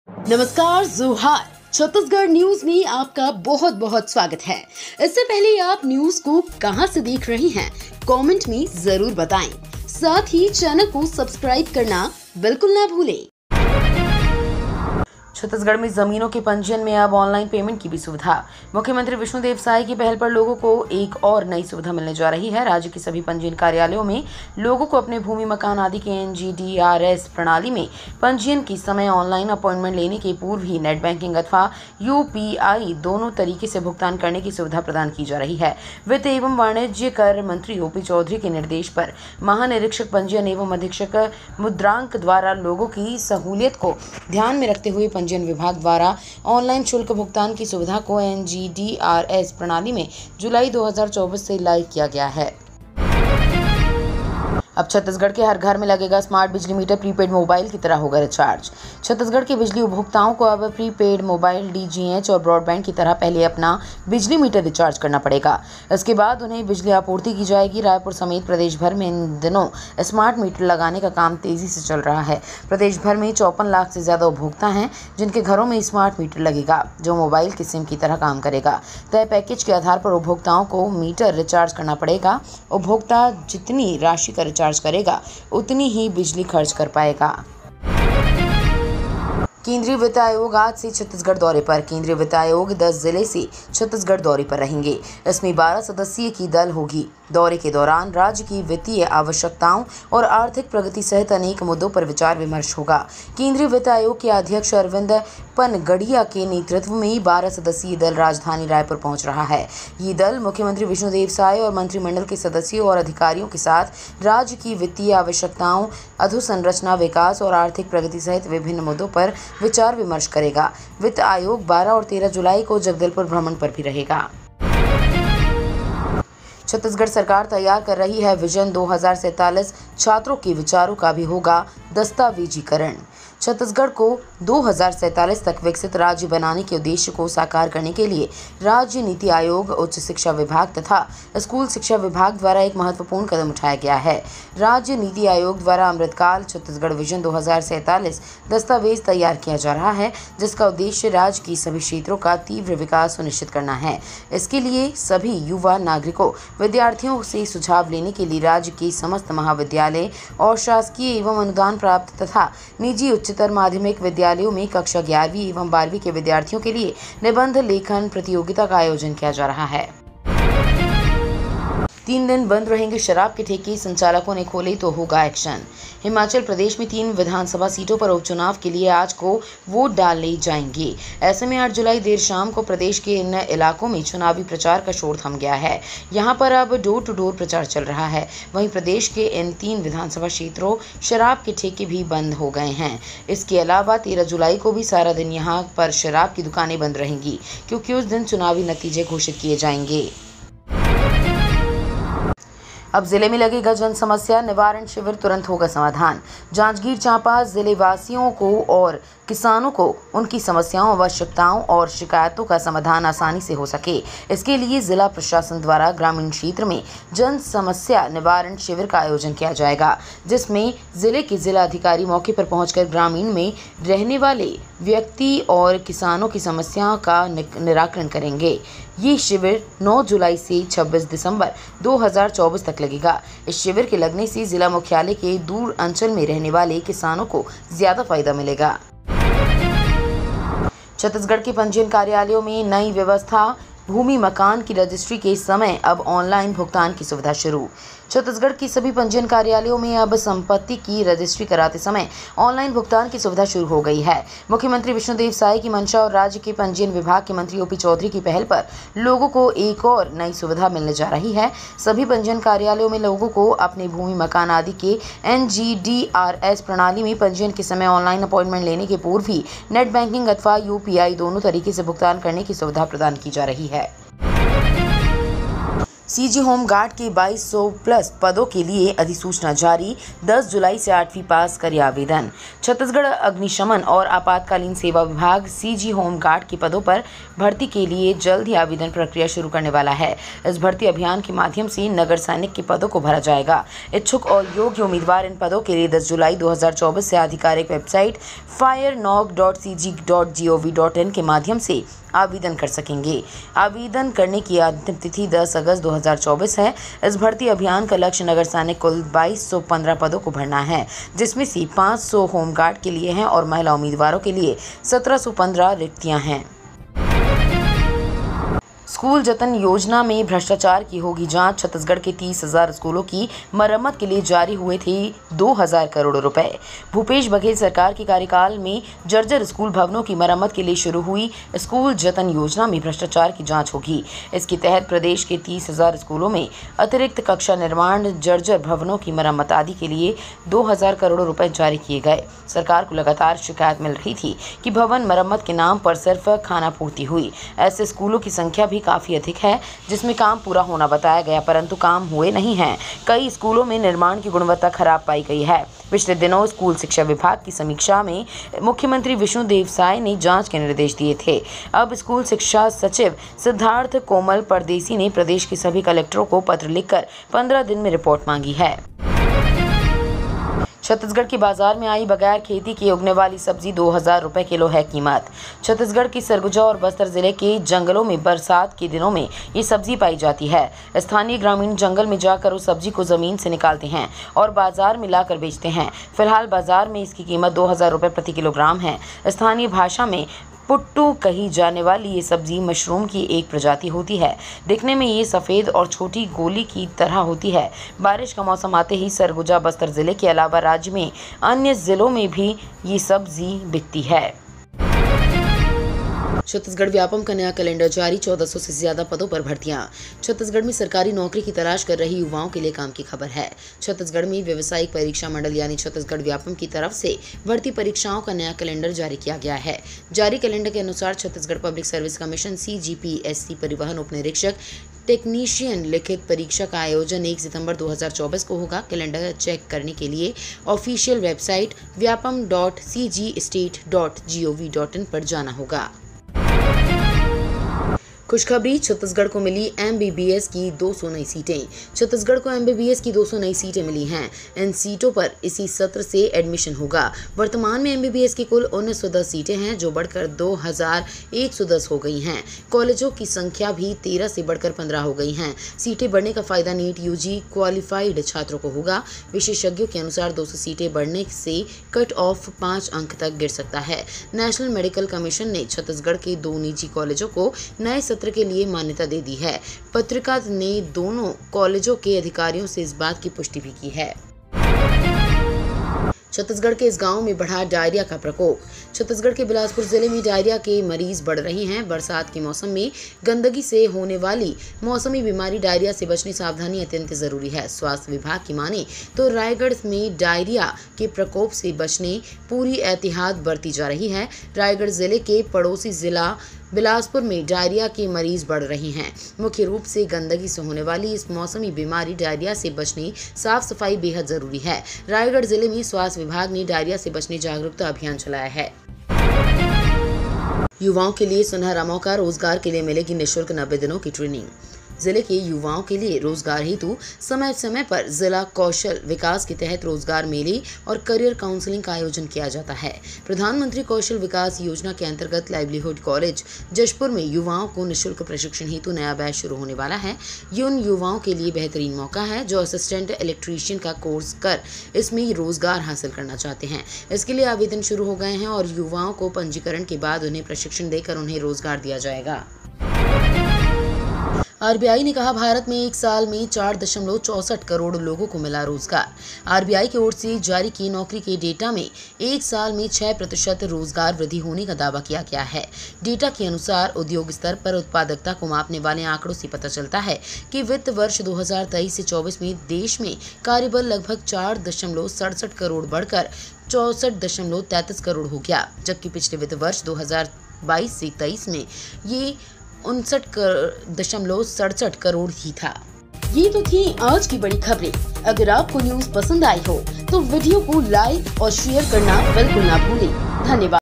नमस्कार, जोहार। छत्तीसगढ़ न्यूज में आपका बहुत बहुत स्वागत है। इससे पहले आप न्यूज को कहां से देख रहे हैं, कमेंट में जरूर बताएं। साथ ही चैनल को सब्सक्राइब करना बिल्कुल ना भूलें। छत्तीसगढ़ में जमीनों के पंजीयन में अब ऑनलाइन पेमेंट की भी सुविधा। मुख्यमंत्री विष्णुदेव साय की पहल पर लोगों को एक और नई सुविधा मिलने जा रही है। राज्य के सभी पंजीयन कार्यालयों में लोगों को अपने भूमि मकान आदि के NGDRS प्रणाली में पंजीयन के समय ऑनलाइन अपॉइंटमेंट लेने के पूर्व ही नेट बैंकिंग अथवा UPI दोनों तरीके से भुगतान करने की सुविधा प्रदान की जा रही है। वित्त एवं वाणिज्य कर मंत्री OP चौधरी के निर्देश पर महानिरीक्षक पंजीयन एवं अधीक्षक मुद्रांक द्वारा लोगों की सहूलियत को ध्यान में रखते हुए पंजीयन विभाग द्वारा ऑनलाइन शुल्क भुगतान की सुविधा को NGDRS प्रणाली में जुलाई 2024 से लाइव किया गया है। अब छत्तीसगढ़ के हर घर में लगेगा स्मार्ट बिजली मीटर। प्रीपेड मोबाइल की तरह होगा रिचार्ज। छत्तीसगढ़ के बिजली उपभोक्ताओं को अब प्रीपेड मोबाइल DGH और ब्रॉडबैंड की तरह पहले अपना बिजली मीटर रिचार्ज करना पड़ेगा। इसके बाद उन्हें बिजली आपूर्ति की जाएगी। रायपुर समेत प्रदेश भर में इन दिनों स्मार्ट मीटर लगाने का काम तेजी से चल रहा है। प्रदेश भर में 54 लाख से ज्यादा उपभोक्ता हैं जिनके घरों में स्मार्ट मीटर लगेगा, जो मोबाइल की सिम की तरह काम करेगा। तय पैकेज के आधार पर उपभोक्ताओं को मीटर रिचार्ज करना पड़ेगा। उपभोक्ता जितनी राशि का रिचार्ज करेगा उतनी ही बिजली खर्च कर पाएगा। केंद्रीय वित्त आयोग आज से छत्तीसगढ़ दौरे पर। केंद्रीय वित्त आयोग 10 जिले से छत्तीसगढ़ दौरे पर रहेंगे। इसमें 12 सदस्यीय की दल होगी। दौरे के दौरान राज्य की वित्तीय आवश्यकताओं और आर्थिक प्रगति सहित अनेक मुद्दों पर विचार विमर्श होगा। केंद्रीय वित्त आयोग के अध्यक्ष अरविंद पनगड़िया के नेतृत्व में 12 सदस्यीय दल राजधानी रायपुर पहुंच रहा है। ये दल मुख्यमंत्री विष्णुदेव साय और मंत्रिमंडल के सदस्यों और अधिकारियों के साथ राज्य की वित्तीय आवश्यकताओं, अधोसंरचना, विकास और आर्थिक प्रगति सहित विभिन्न मुद्दों पर विचार विमर्श करेगा। वित्त आयोग 12 और 13 जुलाई को जगदलपुर भ्रमण पर भी रहेगा। छत्तीसगढ़ सरकार तैयार कर रही है विजन 2047। छात्रों के विचारों का भी होगा दस्तावेजीकरण। छत्तीसगढ़ को 2047 तक विकसित राज्य बनाने के उद्देश्य को साकार करने के लिए राज्य नीति आयोग, उच्च शिक्षा विभाग तथा स्कूल शिक्षा विभाग द्वारा एक महत्वपूर्ण कदम उठाया गया है। राज्य नीति आयोग द्वारा अमृतकाल छत्तीसगढ़ विजन 2047 दस्तावेज तैयार किया जा रहा है, जिसका उद्देश्य राज्य की सभी क्षेत्रों का तीव्र विकास सुनिश्चित करना है। इसके लिए सभी युवा नागरिकों, विद्यार्थियों से सुझाव लेने के लिए राज्य के समस्त महाविद्यालय और शासकीय एवं अनुदान प्राप्त तथा निजी उच्चतर माध्यमिक विद्यालयों में कक्षा 11वीं एवं 12वीं के विद्यार्थियों के लिए निबंध लेखन प्रतियोगिता का आयोजन किया जा रहा है। 3 दिन बंद रहेंगे शराब के ठेके, संचालकों ने खोले तो होगा एक्शन। हिमाचल प्रदेश में 3 विधानसभा सीटों पर उपचुनाव के लिए आज को वोट डालने जाएंगे। ऐसे में 8 जुलाई देर शाम को प्रदेश के इन इलाकों में चुनावी प्रचार का शोर थम गया है। यहां पर अब डोर टू डोर प्रचार चल रहा है। वहीं प्रदेश के इन 3 विधानसभा क्षेत्रों शराब के ठेके भी बंद हो गए हैं। इसके अलावा 13 जुलाई को भी सारा दिन यहां पर शराब की दुकानें बंद रहेंगी, क्योंकि उस दिन चुनावी नतीजे घोषित किए जाएंगे। अब जिले में लगेगा जन समस्या निवारण शिविर, तुरंत होगा समाधान। जांजगीर चांपा जिले वासियों को और किसानों को उनकी समस्याओं, आवश्यकताओं और शिकायतों का समाधान आसानी से हो सके, इसके लिए जिला प्रशासन द्वारा ग्रामीण क्षेत्र में जन समस्या निवारण शिविर का आयोजन किया जाएगा, जिसमें जिले के जिला अधिकारी मौके पर पहुंचकर ग्रामीण में रहने वाले व्यक्ति और किसानों की समस्याओं का निराकरण करेंगे। ये शिविर 9 जुलाई से 26 दिसंबर 2024 तक लगेगा। इस शिविर के लगने से जिला मुख्यालय के दूर अंचल में रहने वाले किसानों को ज्यादा फायदा मिलेगा। छत्तीसगढ़ के पंजीयन कार्यालयों में नई व्यवस्था। भूमि मकान की रजिस्ट्री के समय अब ऑनलाइन भुगतान की सुविधा शुरू। छत्तीसगढ़ की सभी पंजीयन कार्यालयों में अब संपत्ति की रजिस्ट्री कराते समय ऑनलाइन भुगतान की सुविधा शुरू हो गई है। मुख्यमंत्री विष्णुदेव साय की मंशा और राज्य के पंजीयन विभाग के मंत्री OP चौधरी की पहल पर लोगों को एक और नई सुविधा मिलने जा रही है। सभी पंजीयन कार्यालयों में लोगों को अपने भूमि मकान आदि के NGDRS प्रणाली में पंजीयन के समय ऑनलाइन अपॉइंटमेंट लेने के पूर्व ही नेट बैंकिंग अथवा UPI दोनों तरीके से भुगतान करने की सुविधा प्रदान की जा रही है। सीजी होमगार्ड के 2200 प्लस पदों के लिए अधिसूचना जारी। 10 जुलाई से 8वीं पास करे आवेदन। छत्तीसगढ़ अग्निशमन और आपातकालीन सेवा विभाग सीजी होमगार्ड के पदों पर भर्ती के लिए जल्द ही आवेदन प्रक्रिया शुरू करने वाला है। इस भर्ती अभियान के माध्यम से नगर सैनिक के पदों को भरा जाएगा। इच्छुक और योग्य उम्मीदवार इन पदों के लिए 10 जुलाई 2024 से आधिकारिक वेबसाइट firenog.cg.gov.in के माध्यम से आवेदन कर सकेंगे। आवेदन करने की अंतिम तिथि 10 अगस्त 2024 है। इस भर्ती अभियान का लक्ष्य नगर सैनिक कुल 2215 पदों को भरना है, जिसमें से 500 होमगार्ड के लिए हैं और महिला उम्मीदवारों के लिए 1715 रिक्तियां हैं। स्कूल जतन योजना में भ्रष्टाचार की होगी जांच। छत्तीसगढ़ के 30,000 स्कूलों की मरम्मत के लिए जारी हुए थे 2,000 करोड़ रुपए। भूपेश बघेल सरकार के कार्यकाल में जर्जर स्कूल भवनों की मरम्मत के लिए शुरू हुई स्कूल जतन योजना में भ्रष्टाचार की जांच होगी। इसके तहत प्रदेश के 30,000 स्कूलों में अतिरिक्त कक्षा निर्माण, जर्जर भवनों की मरम्मत आदि के लिए 2,000 करोड़ रुपए जारी किए गए। सरकार को लगातार शिकायत मिल रही थी कि भवन मरम्मत के नाम पर सिर्फ खानापूर्ति हुई। ऐसे स्कूलों की संख्या भी काफी अधिक है जिसमें काम पूरा होना बताया गया, परंतु काम हुए नहीं हैं। कई स्कूलों में निर्माण की गुणवत्ता खराब पाई गई है। पिछले दिनों स्कूल शिक्षा विभाग की समीक्षा में मुख्यमंत्री विष्णुदेव साय ने जांच के निर्देश दिए थे। अब स्कूल शिक्षा सचिव सिद्धार्थ कोमल परदेसी ने प्रदेश के सभी कलेक्टरों को पत्र लिखकर 15 दिन में रिपोर्ट मांगी है। छत्तीसगढ़ के बाजार में आई बगैर खेती की उगने वाली सब्जी 2,000 रुपए किलो है कीमत। छत्तीसगढ़ की सरगुजा और बस्तर जिले के जंगलों में बरसात के दिनों में ये सब्जी पाई जाती है। स्थानीय ग्रामीण जंगल में जाकर उस सब्जी को जमीन से निकालते हैं और बाजार में लाकर बेचते हैं। फिलहाल बाजार में इसकी कीमत 2,000 रुपए प्रति किलोग्राम है। स्थानीय भाषा में पुट्टू कही जाने वाली ये सब्जी मशरूम की एक प्रजाति होती है। दिखने में ये सफ़ेद और छोटी गोली की तरह होती है। बारिश का मौसम आते ही सरगुजा बस्तर जिले के अलावा राज्य में अन्य जिलों में भी ये सब्जी बिकती है। छत्तीसगढ़ व्यापम का नया कैलेंडर जारी। 1400 से ज्यादा पदों पर भर्तियां। छत्तीसगढ़ में सरकारी नौकरी की तलाश कर रही युवाओं के लिए काम की खबर है। छत्तीसगढ़ में व्यावसायिक परीक्षा मंडल यानी छत्तीसगढ़ व्यापम की तरफ से भर्ती परीक्षाओं का नया कैलेंडर जारी किया गया है। जारी कैलेंडर के अनुसार Chhattisgarh public service commission CGPSC परिवहन उप निरीक्षक टेक्नीशियन लिखित परीक्षा का आयोजन 1 सितंबर 2024 को होगा। कैलेंडर चेक करने के लिए ऑफिशियल वेबसाइट vyapam.cgstate.gov.in पर जाना होगा। खुशखबरी, छत्तीसगढ़ को मिली MBBS की 200 नई सीटें। छत्तीसगढ़ को MBBS की 200 नई सीटें मिली हैं। इन सीटों पर इसी सत्र से एडमिशन होगा। वर्तमान में MBBS की कुल 1910 सीटें हैं, जो बढ़कर 2110 हो गई हैं। कॉलेजों की संख्या भी 13 से बढ़कर 15 हो गई हैं। सीटें बढ़ने का फायदा नीट UG क्वालिफाइड छात्रों को होगा। विशेषज्ञों के अनुसार 200 सीटें बढ़ने से कट ऑफ 5 अंक तक गिर सकता है। नेशनल मेडिकल कमीशन ने छत्तीसगढ़ के 2 निजी कॉलेजों को नए सत्र के लिए मान्यता दे दी है। पत्रिका ने दोनों कॉलेजों के अधिकारियों से इस बात की पुष्टि भी की है। छत्तीसगढ़ के इस गांव में बढ़ा डायरिया का प्रकोप। छत्तीसगढ़ के बिलासपुर जिले में डायरिया के मरीज बढ़ रहे हैं। बरसात के मौसम में गंदगी से होने वाली मौसमी बीमारी डायरिया से बचने सावधानी अत्यंत जरूरी है। स्वास्थ्य विभाग की माने तो रायगढ़ में डायरिया के प्रकोप से बचने पूरी एहतियात बरती जा रही है। रायगढ़ जिले के पड़ोसी जिला बिलासपुर में डायरिया के मरीज बढ़ रहे हैं। मुख्य रूप से गंदगी से होने वाली इस मौसमी बीमारी डायरिया से बचने साफ सफाई बेहद जरूरी है। रायगढ़ जिले में स्वास्थ्य विभाग ने डायरिया से बचने जागरूकता अभियान चलाया है। युवाओं के लिए सुनहरा मौका, रोजगार के लिए मिलेगी निःशुल्क 90 दिनों की ट्रेनिंग। जिले के युवाओं के लिए रोजगार हेतु समय समय पर जिला कौशल विकास के तहत रोजगार मेले और करियर काउंसलिंग का आयोजन किया जाता है। प्रधानमंत्री कौशल विकास योजना के अंतर्गत लाइवलीहुड कॉलेज जशपुर में युवाओं को निःशुल्क प्रशिक्षण हेतु नया बैच शुरू होने वाला है। ये उन युवाओं के लिए बेहतरीन मौका है जो असिस्टेंट इलेक्ट्रीशियन का कोर्स कर इसमें रोजगार हासिल करना चाहते हैं। इसके लिए आवेदन शुरू हो गए हैं और युवाओं को पंजीकरण के बाद उन्हें प्रशिक्षण देकर उन्हें रोजगार दिया जाएगा। RBI ने कहा भारत में एक साल में 4.64 करोड़ लोगों को मिला रोजगार। RBI की ओर से जारी की नौकरी के डेटा में एक साल में 6% रोजगार वृद्धि होने का दावा किया गया है। डेटा के अनुसार उद्योग स्तर पर उत्पादकता को मापने वाले आंकड़ों से पता चलता है कि वित्त वर्ष 2023 से 24 में देश में कार्यबल लगभग 4.67 करोड़ बढ़कर 64.33 करोड़ हो गया, जबकि पिछले वित्त वर्ष 2022 से 23 में ये 59.67 करोड़ ही था। ये तो थी आज की बड़ी खबरें। अगर आपको न्यूज पसंद आई हो तो वीडियो को लाइक और शेयर करना बिल्कुल ना भूलें। धन्यवाद।